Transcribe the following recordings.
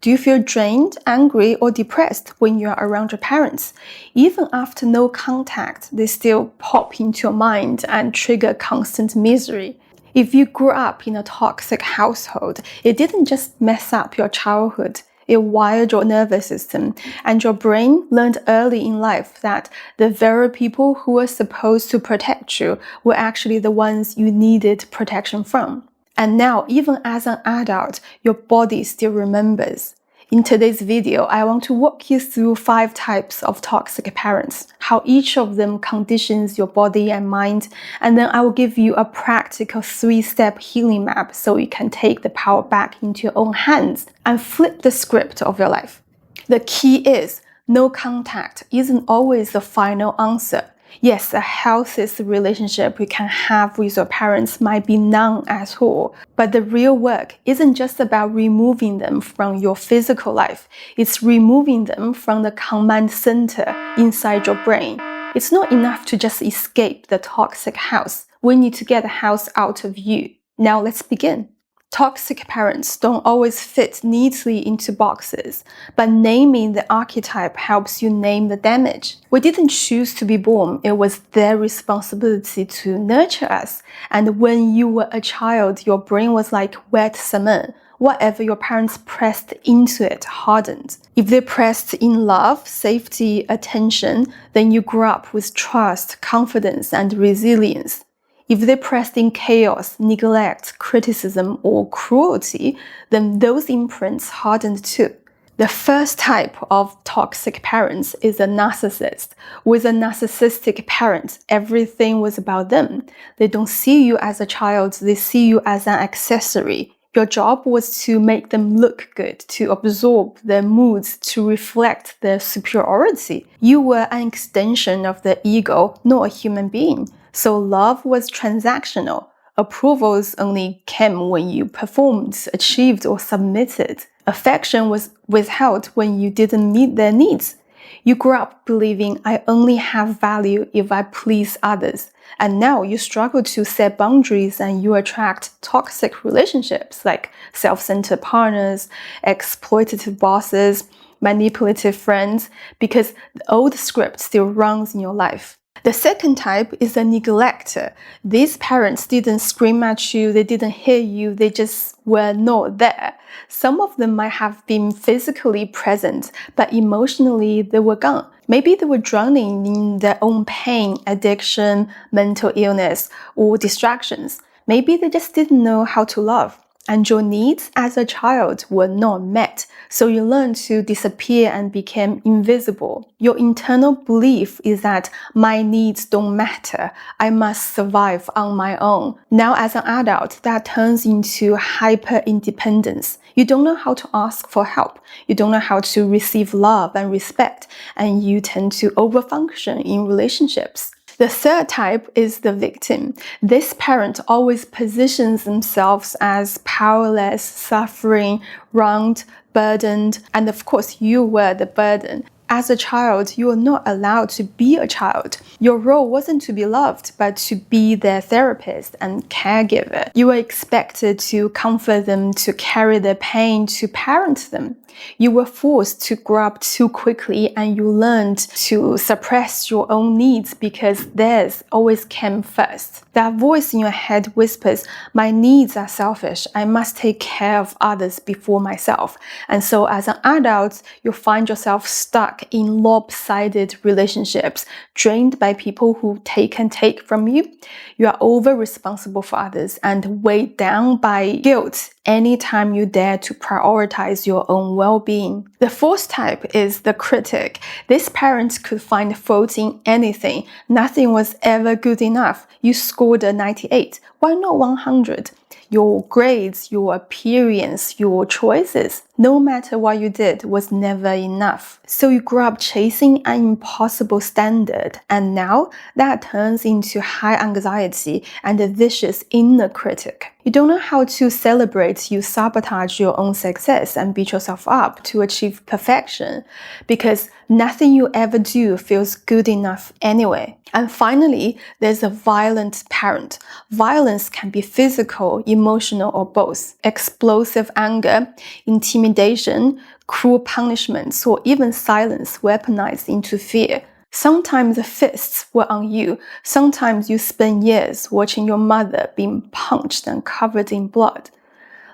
Do you feel drained, angry, or depressed when you are around your parents? Even after no contact, they still pop into your mind and trigger constant misery. If you grew up in a toxic household, it didn't just mess up your childhood. It wired your nervous system, and your brain learned early in life that the very people who were supposed to protect you were actually the ones you needed protection from. And now, even as an adult, your body still remembers. In today's video, I want to walk you through 5 types of toxic parents, how each of them conditions your body and mind, and then I will give you a practical 3-step healing map so you can take the power back into your own hands and flip the script of your life. The key is, no contact isn't always the final answer. Yes, a healthy relationship you can have with your parents might be none at all, but the real work isn't just about removing them from your physical life. It's removing them from the command center inside your brain. It's not enough to just escape the toxic house. We need to get the house out of you. Now let's begin. Toxic parents don't always fit neatly into boxes, but naming the archetype helps you name the damage. We didn't choose to be born, it was their responsibility to nurture us. And when you were a child, your brain was like wet cement. Whatever your parents pressed into it hardened. If they pressed in love, safety, attention, then you grew up with trust, confidence, and resilience. If they pressed in chaos, neglect, criticism, or cruelty, then those imprints hardened too. The first type of toxic parents is a narcissist. With a narcissistic parent, everything was about them. They don't see you as a child, they see you as an accessory. Your job was to make them look good, to absorb their moods, to reflect their superiority. You were an extension of the ego, not a human being. So love was transactional. Approvals only came when you performed, achieved, or submitted. Affection was withheld when you didn't meet their needs. You grew up believing I only have value if I please others. And now you struggle to set boundaries and you attract toxic relationships like self-centered partners, exploitative bosses, manipulative friends, because the old script still runs in your life. The second type is a neglector. These parents didn't scream at you, they didn't hear you, they just were not there. Some of them might have been physically present, but emotionally they were gone. Maybe they were drowning in their own pain, addiction, mental illness, or distractions. Maybe they just didn't know how to love. And your needs as a child were not met, so you learned to disappear and became invisible. Your internal belief is that my needs don't matter, I must survive on my own. Now as an adult, that turns into hyper-independence. You don't know how to ask for help, you don't know how to receive love and respect, and you tend to overfunction in relationships. The third type is the victim. This parent always positions themselves as powerless, suffering, wronged, burdened, and of course you were the burden. As a child, you were not allowed to be a child. Your role wasn't to be loved, but to be their therapist and caregiver. You were expected to comfort them, to carry their pain, to parent them. You were forced to grow up too quickly and you learned to suppress your own needs because theirs always came first. That voice in your head whispers, my needs are selfish, I must take care of others before myself. And so as an adult, you find yourself stuck in lopsided relationships, drained by people who take from you. You are over responsible for others and weighed down by guilt anytime you dare to prioritize your own well-being. The fourth type is the critic. This parent could find fault in anything. Nothing was ever good enough. You scored a 98. Why not 100? Your grades, your appearance, your choices, no matter what you did, was never enough. So you grew up chasing an impossible standard, and now that turns into high anxiety and a vicious inner critic. You don't know how to celebrate, you sabotage your own success and beat yourself up to achieve perfection because nothing you ever do feels good enough anyway. And finally, there's a violent parent. Violence can be physical, emotional, or both. Explosive anger, intimidation, cruel punishments, or even silence weaponized into fear. Sometimes the fists were on you. Sometimes you spent years watching your mother being punched and covered in blood.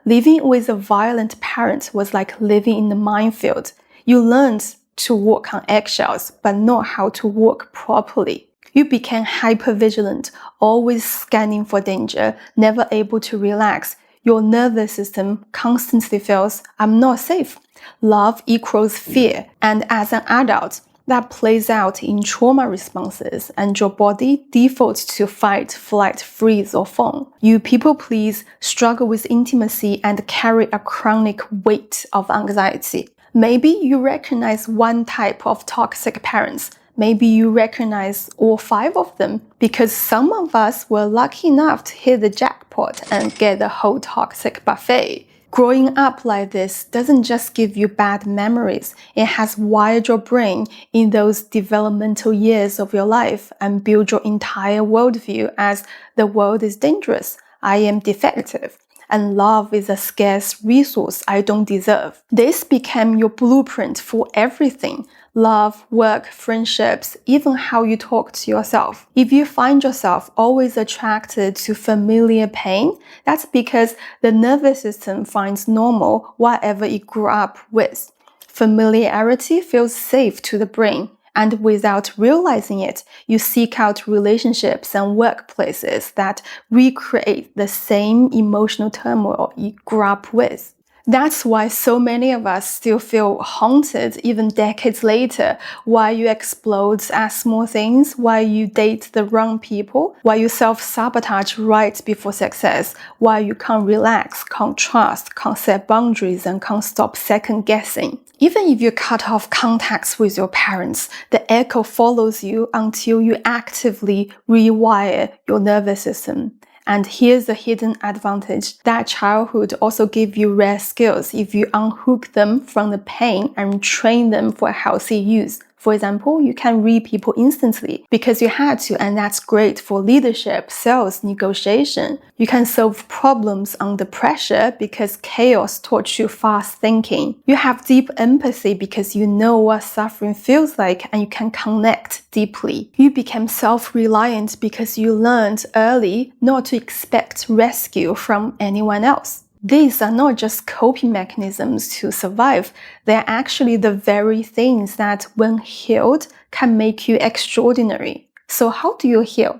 Living with a violent parent was like living in a minefield. You learned to walk on eggshells, but not how to walk properly. You became hypervigilant, always scanning for danger, never able to relax. Your nervous system constantly feels, I'm not safe. Love equals fear. And as an adult, that plays out in trauma responses, and your body defaults to fight, flight, freeze, or fawn. You people please, struggle with intimacy, and carry a chronic weight of anxiety. Maybe you recognize one type of toxic parents. Maybe you recognize all 5 of them, because some of us were lucky enough to hit the jackpot and get the whole toxic buffet. Growing up like this doesn't just give you bad memories, it has wired your brain in those developmental years of your life and built your entire worldview as the world is dangerous, I am defective, and love is a scarce resource I don't deserve. This became your blueprint for everything. Love, work, friendships, even how you talk to yourself. If you find yourself always attracted to familiar pain, that's because the nervous system finds normal whatever it grew up with. Familiarity feels safe to the brain, and without realizing it, you seek out relationships and workplaces that recreate the same emotional turmoil you grew up with. That's why so many of us still feel haunted even decades later, why you explode at small things, why you date the wrong people, why you self-sabotage right before success, why you can't relax, can't trust, can't set boundaries, and can't stop second-guessing. Even if you cut off contacts with your parents, the echo follows you until you actively rewire your nervous system. And here's the hidden advantage. That childhood also gives you rare skills if you unhook them from the pain and train them for healthy use. For example, you can read people instantly because you had to, and that's great for leadership, sales, negotiation. You can solve problems under pressure because chaos taught you fast thinking. You have deep empathy because you know what suffering feels like and you can connect deeply. You became self-reliant because you learned early not to expect rescue from anyone else. These are not just coping mechanisms to survive, they're actually the very things that, when healed, can make you extraordinary. So how do you heal?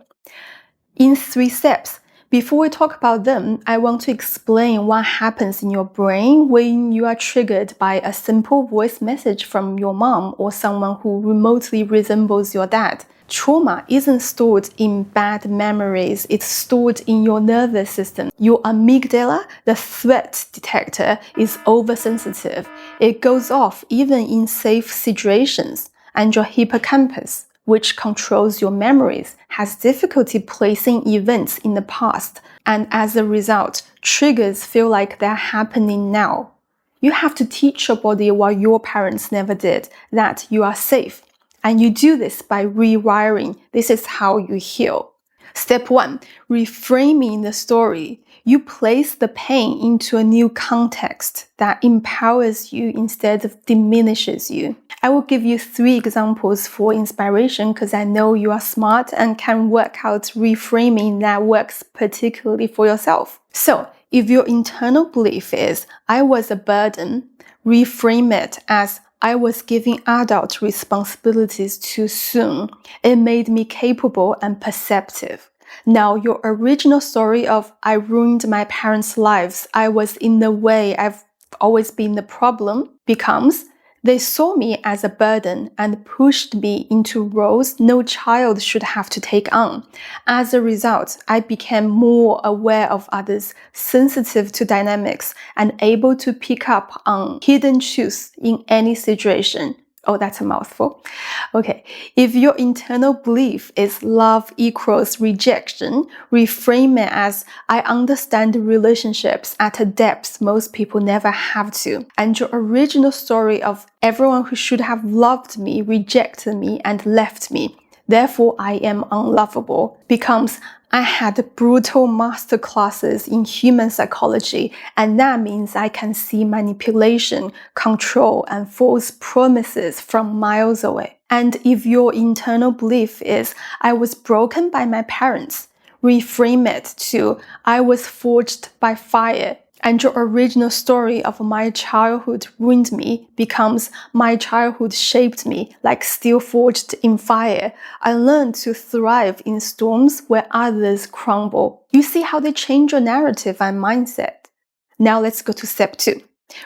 In 3 steps. Before we talk about them, I want to explain what happens in your brain when you are triggered by a simple voice message from your mom or someone who remotely resembles your dad. Trauma isn't stored in bad memories, it's stored in your nervous system. Your amygdala, the threat detector, is oversensitive. It goes off even in safe situations. And your hippocampus, which controls your memories, has difficulty placing events in the past. And as a result, triggers feel like they're happening now. You have to teach your body what your parents never did, that you are safe. And you do this by rewiring. This is how you heal. Step 1, reframing the story. You place the pain into a new context that empowers you instead of diminishes you. I will give you 3 examples for inspiration because I know you are smart and can work out reframing that works particularly for yourself. So, if your internal belief is, I was a burden, reframe it as, I was giving adult responsibilities too soon. It made me capable and perceptive. Now, your original story of I ruined my parents' lives, I was in the way, I've always been the problem, becomes they saw me as a burden and pushed me into roles no child should have to take on. As a result, I became more aware of others, sensitive to dynamics, and able to pick up on hidden truths in any situation. Oh, that's a mouthful. Okay, if your internal belief is love equals rejection, reframe it as I understand relationships at a depth most people never have to. And your original story of everyone who should have loved me rejected me and left me, therefore I am unlovable, becomes I had brutal master classes in human psychology, and that means I can see manipulation, control, and false promises from miles away. And if your internal belief is, I was broken by my parents, reframe it to, I was forged by fire. And your original story of my childhood ruined me becomes my childhood shaped me like steel forged in fire. I learned to thrive in storms where others crumble. You see how they change your narrative and mindset. Now let's go to step 2.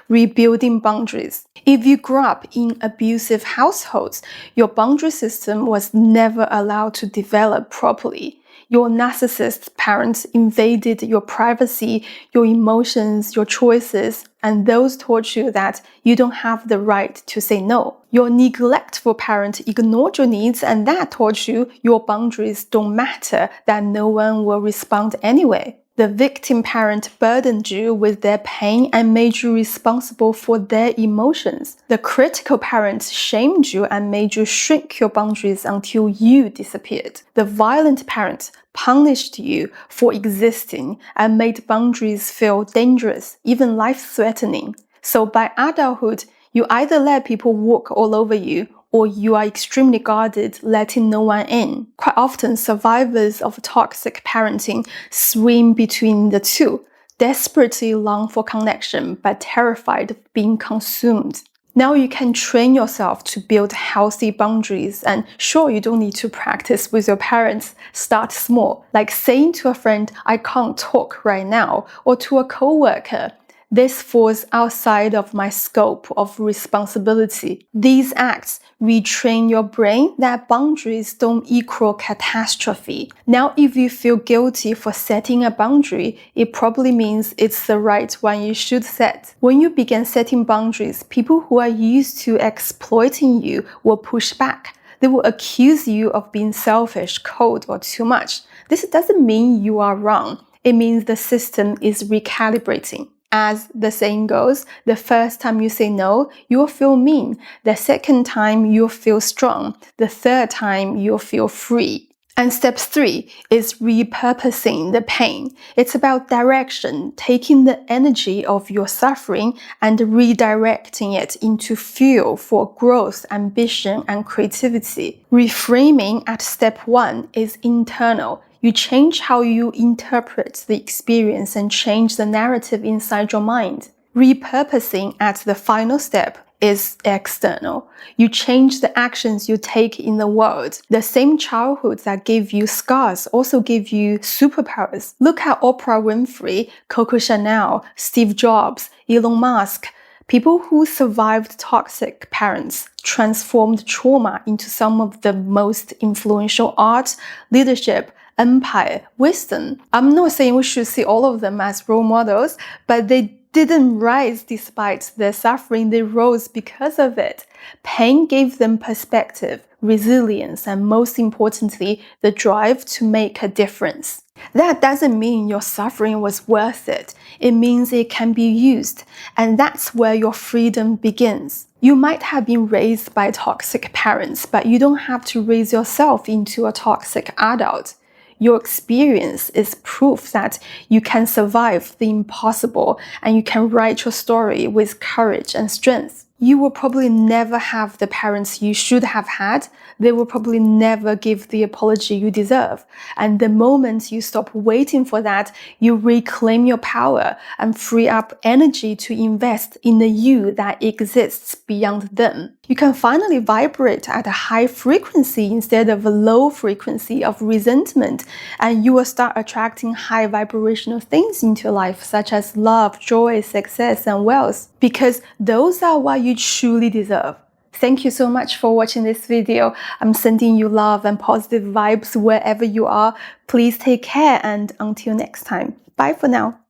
Rebuilding boundaries. If you grew up in abusive households, your boundary system was never allowed to develop properly. Your narcissist parents invaded your privacy, your emotions, your choices, and those taught you that you don't have the right to say no. Your neglectful parent ignored your needs, and that taught you your boundaries don't matter, that no one will respond anyway. The victim parent burdened you with their pain and made you responsible for their emotions. The critical parent shamed you and made you shrink your boundaries until you disappeared. The violent parent punished you for existing and made boundaries feel dangerous, even life-threatening. So by adulthood, you either let people walk all over you, or you are extremely guarded, letting no one in. Quite often, survivors of toxic parenting swim between the two, desperately long for connection, but terrified of being consumed. Now you can train yourself to build healthy boundaries, and sure, you don't need to practice with your parents. Start small, like saying to a friend, I can't talk right now, or to a coworker, this falls outside of my scope of responsibility. These acts retrain your brain that boundaries don't equal catastrophe. Now, if you feel guilty for setting a boundary, it probably means it's the right one you should set. When you begin setting boundaries, people who are used to exploiting you will push back. They will accuse you of being selfish, cold, or too much. This doesn't mean you are wrong. It means the system is recalibrating. As the saying goes, the first time you say no, you'll feel mean. The second time, you'll feel strong. The third time, you'll feel free. And step 3 is repurposing the pain. It's about direction, taking the energy of your suffering and redirecting it into fuel for growth, ambition, and creativity. Reframing at step 1 is internal. You change how you interpret the experience and change the narrative inside your mind. Repurposing at the final step is external. You change the actions you take in the world. The same childhood that gave you scars also gave you superpowers. Look at Oprah Winfrey, Coco Chanel, Steve Jobs, Elon Musk. People who survived toxic parents transformed trauma into some of the most influential art, leadership, empire, wisdom. I'm not saying we should see all of them as role models, but they didn't rise despite their suffering, they rose because of it. Pain gave them perspective, resilience, and most importantly, the drive to make a difference. That doesn't mean your suffering was worth it. It means it can be used, and that's where your freedom begins. You might have been raised by toxic parents, but you don't have to raise yourself into a toxic adult. Your experience is proof that you can survive the impossible and you can write your story with courage and strength. You will probably never have the parents you should have had. They will probably never give the apology you deserve. And the moment you stop waiting for that, you reclaim your power and free up energy to invest in the you that exists beyond them. You can finally vibrate at a high frequency instead of a low frequency of resentment, and you will start attracting high vibrational things into your life, such as love, joy, success, and wealth, because those are what you truly deserve. Thank you so much for watching this video. I'm sending you love and positive vibes wherever you are. Please take care, and until next time. Bye for now.